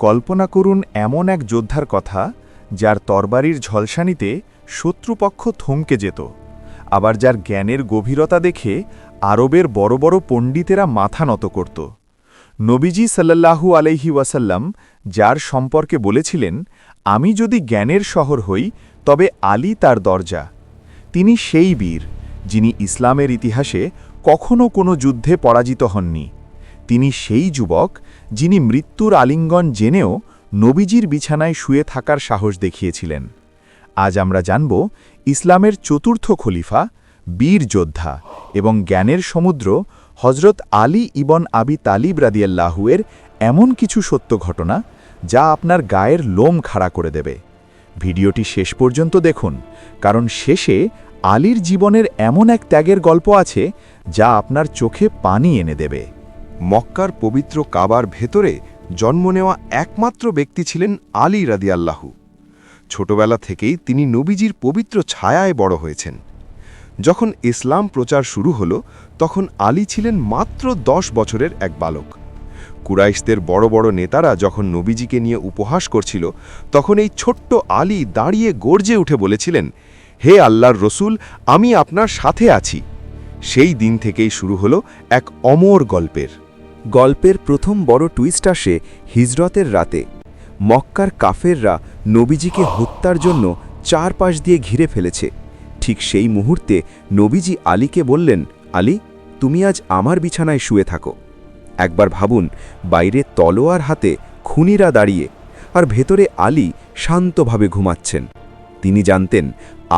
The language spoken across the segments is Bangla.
কল্পনা করুন এমন এক যোদ্ধার কথা যার তরবারির ঝলসানিতে শত্রুপক্ষ থমকে যেত, আবার যার জ্ঞানের গভীরতা দেখে আরবের বড় বড় পণ্ডিতেরা মাথা নত করত। নবীজি সাল্লাল্লাহু আলাইহি ওয়াসাল্লাম যার সম্পর্কে বলেছিলেন, আমি যদি জ্ঞানের শহর হই তবে আলী তার দরজা। তিনি সেই বীর যিনি ইসলামের ইতিহাসে কখনো কোনো যুদ্ধে পরাজিত হননি। তিনি সেই যুবক যিনি মৃত্যুর আলিঙ্গন জেনেও নবীজির বিছানায় শুয়ে থাকার সাহস দেখিয়েছিলেন। আজ আমরা জানব ইসলামের চতুর্থ খলিফা, বীর যোদ্ধা এবং জ্ঞানের সমুদ্র হজরত আলী ইবন আবি তালিব রাদিয়াল্লাহুয়ের এমন কিছু সত্য ঘটনা যা আপনার গায়ের লোম খাড়া করে দেবে। ভিডিওটি শেষ পর্যন্ত দেখুন, কারণ শেষে আলীর জীবনের এমন এক ত্যাগের গল্প আছে যা আপনার চোখে পানি এনে দেবে। মক্কার পবিত্র কাবার ভেতরে জন্ম নেওয়া একমাত্র ব্যক্তি ছিলেন আলী রাদিয়াল্লাহু। ছোটবেলা থেকেই তিনি নবীজির পবিত্র ছায়ায় বড় হয়েছেন। যখন ইসলাম প্রচার শুরু হলো তখন আলী ছিলেন মাত্র 10 বছরের এক বালক। কুরাইশদের বড় বড় নেতারা যখন নবীজিকে নিয়ে উপহাস করছিল, তখন এই ছোট্ট আলী দাঁড়িয়ে গর্জে উঠে বলেছিলেন, হে আল্লাহর রসুল, আমি আপনার সাথে আছি। সেই দিন থেকেই শুরু হলো এক অমর গল্পের প্রথম বড় টুইস্ট আসে হিজরতের রাতে। মক্কার কাফেররা নবীজিকে হত্যার জন্য চারপাশ দিয়ে ঘিরে ফেলেছে। ঠিক সেই মুহূর্তে নবীজি আলীকে বললেন, আলী, তুমি আজ আমার বিছানায় শুয়ে থাকো। একবার ভাবুন, বাইরে তলোয়ার হাতে খুনিরা দাঁড়িয়ে, আর ভেতরে আলী শান্তভাবে ঘুমাচ্ছেন। তিনি জানতেন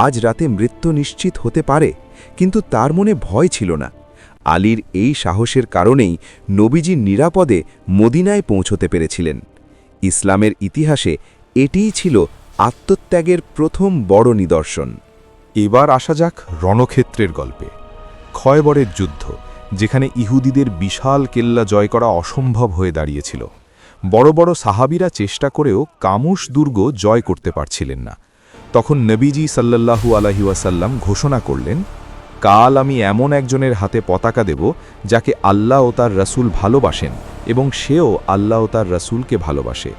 আজ রাতে মৃত্যু নিশ্চিত হতে পারে, কিন্তু তার মনে ভয় ছিল না। আলীর এই সাহসের কারণেই নবীজি নিরাপদে মদিনায় পৌঁছতে পেরেছিলেন। ইসলামের ইতিহাসে এটিই ছিল আত্মত্যাগের প্রথম বড় নিদর্শন। এবার আসা যাক রণক্ষেত্রের গল্পে। খয়বরের যুদ্ধ, যেখানে ইহুদিদের বিশাল কেল্লা জয় করা অসম্ভব হয়ে দাঁড়িয়েছিল। বড় বড় সাহাবীরা চেষ্টা করেও কামুস দুর্গ জয় করতে পারছিলেন না। তখন নবীজি সাল্লাল্লাহু আলাইহি ওয়াসাল্লাম ঘোষণা করলেন, কাল আমি এমন একজনের হাতে পতাকা দেব যাকে আল্লাহ ও তার রাসূল ভালোবাসেন এবং সেও আল্লাহ ও তার রাসূলকে ভালোবাসে।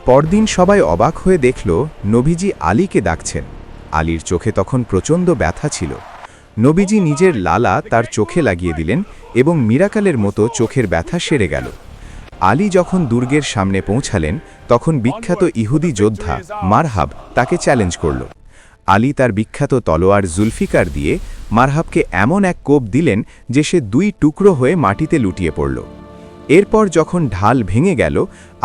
পরদিন সবাই অবাক হয়ে দেখল নবীজি আলীকে ডাকছেন। আলীর চোখে তখন প্রচণ্ড ব্যথা ছিল। নবীজি নিজের লালা তার চোখে লাগিয়ে দিলেন এবং মিরাকালের মতো চোখের ব্যথা সেরে গেল। আলী যখন দুর্গের সামনে পৌঁছালেন তখন বিখ্যাত ইহুদি যোদ্ধা মারহাব তাকে চ্যালেঞ্জ করল। আলী তার বিখ্যাত তলোয়ার জুলফিকার দিয়ে মারহাবকে এমন এক কোপ দিলেন যে সে 2 টুকরো হয়ে মাটিতে লুটিয়ে পড়ল। এরপর যখন ঢাল ভেঙে গেল,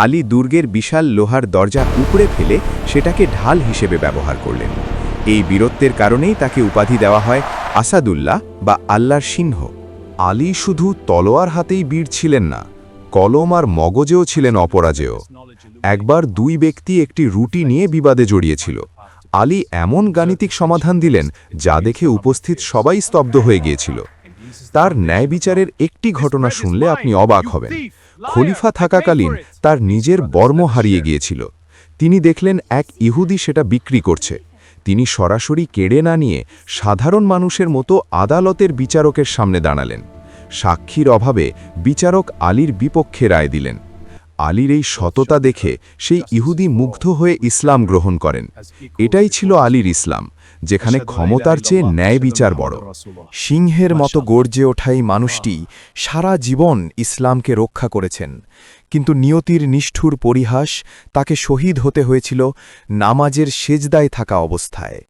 আলী দুর্গের বিশাল লোহার দরজা উপড়ে ফেলে সেটাকে ঢাল হিসেবে ব্যবহার করলেন। এই বীরত্বের কারণেই তাকে উপাধি দেওয়া হয় আসাদুল্লাহ বা আল্লাহর সিংহ। আলী শুধু তলোয়ার হাতেই বীর ছিলেন না, কলম আর মগজেও ছিলেন অপরাজেয়। একবার 2 ব্যক্তি একটি রুটি নিয়ে বিবাদে জড়িয়েছিল। আলী এমন গাণিতিক সমাধান দিলেন যা দেখে উপস্থিত সবাই স্তব্ধ হয়ে গিয়েছিল। তার ন্যায় বিচারের একটি ঘটনা শুনলে আপনি অবাক হবেন। খলিফা থাকাকালীন তার নিজের বর্ম হারিয়ে গিয়েছিল। তিনি দেখলেন এক ইহুদি সেটা বিক্রি করছে। তিনি সরাসরি কেড়ে না নিয়ে সাধারণ মানুষের মতো আদালতের বিচারকের সামনে দাঁড়ালেন। সাক্ষীর অভাবে বিচারক আলীর বিপক্ষে রায় দিলেন। আলীর এই সততা দেখে সেই ইহুদি মুগ্ধ হয়ে ইসলাম গ্রহণ করেন। এটাই ছিল আলীর ইসলাম, যেখানে ক্ষমতার চেয়ে ন্যায় বিচার বড়। সিংহের মতো গর্জে ওঠা এই মানুষটি সারা জীবন ইসলামকে রক্ষা করেছেন, কিন্তু নিয়তির নিষ্ঠুর পরিহাস, তাকে শহীদ হতে হয়েছিল নামাজের সেজদায় থাকা অবস্থায়।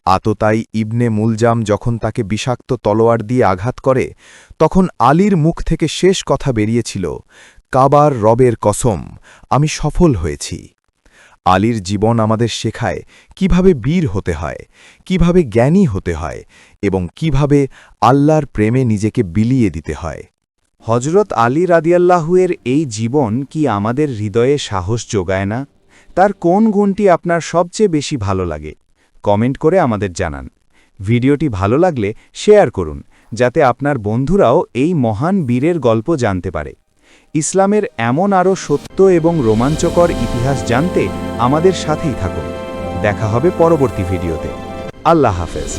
আততাই ইবনে মুলজাম যখন তাকে বিষাক্ত তলোয়ার দিয়ে আঘাত করে, তখন আলীর মুখ থেকে শেষ কথা বেরিয়েছিল, কাবার রবের কসম, আমি সফল হয়েছি। আলীর জীবন আমাদের শেখায় কিভাবে বীর হতে হয়, কিভাবে জ্ঞানী হতে হয় এবং কিভাবে আল্লাহর প্রেমে নিজেকে বিলিয়ে দিতে হয়। হজরত আলী রাদিয়াল্লাহুয়ের এই জীবন কি আমাদের হৃদয়ে সাহস যোগায় না? তার কোন গুণটি আপনার সবচেয়ে বেশি ভালো লাগে? কমেন্ট করে আমাদের জানান। ভিডিওটি ভালো লাগলে শেয়ার করুন, যাতে আপনার বন্ধুরাও এই মহান বীরের গল্প জানতে পারে। ইসলামের এমন আরও সত্য এবং রোমাঞ্চকর ইতিহাস জানতে আমাদের সাথেই থাকুন। দেখা হবে পরবর্তী ভিডিওতে। আল্লাহ হাফেজ।